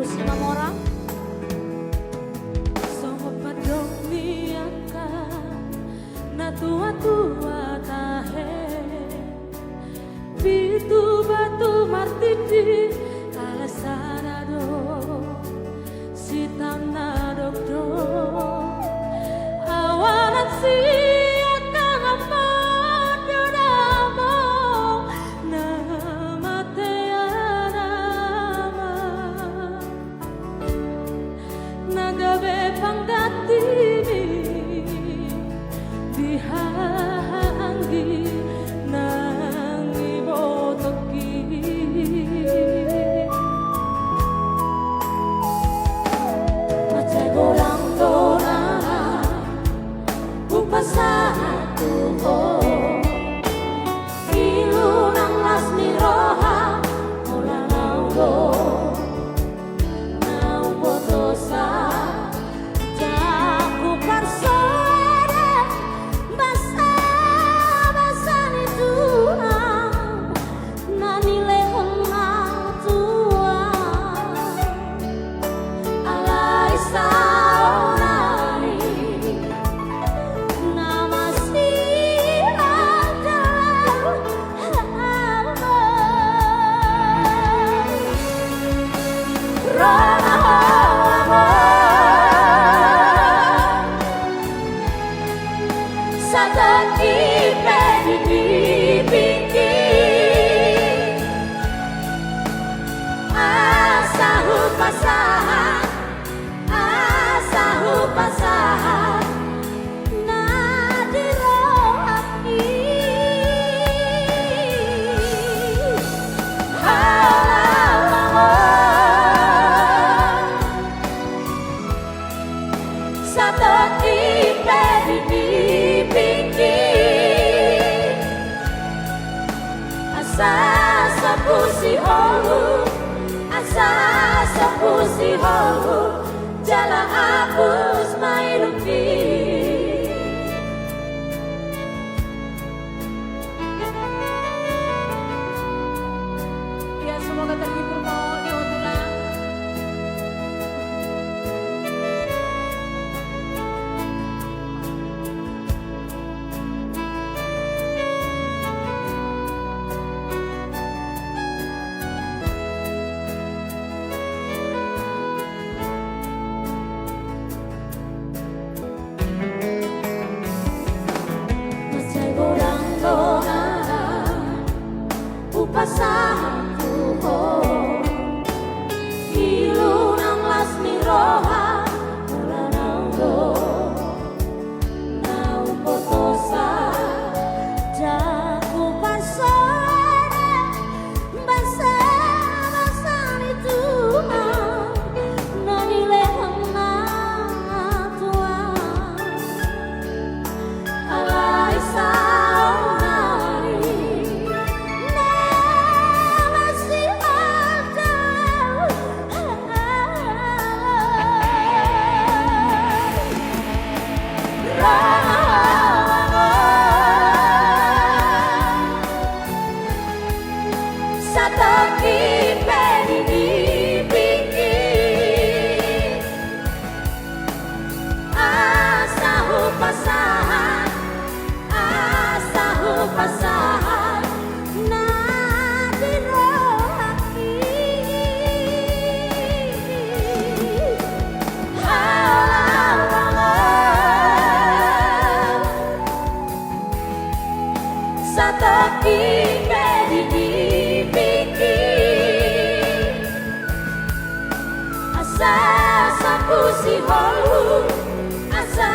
Agus Mamora. Sobat domiaka na tua-tua tahe Pitu batu martidi alasanado sitana dokdo awanan si Sapusi holu jala hapus mainuki. Ya semoga terhibur mau diutulah. Pasahan tuho ilu nang lasmi roha mula naudo nau potosa jago pasone basa basani Tuhan nani lehana tua alai pasahan nadiro haki halawang sataki pedidi pikir asa sapusi holu asa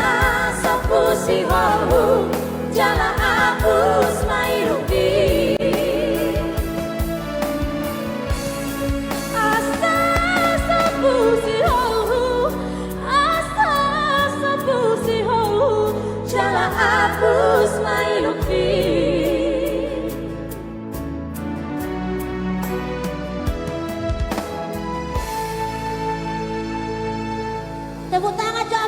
sapusi holu jala hapus mainuki. Asa sapusi holu asa sapusi holu jala hapus mainuki. Tepuk tangan.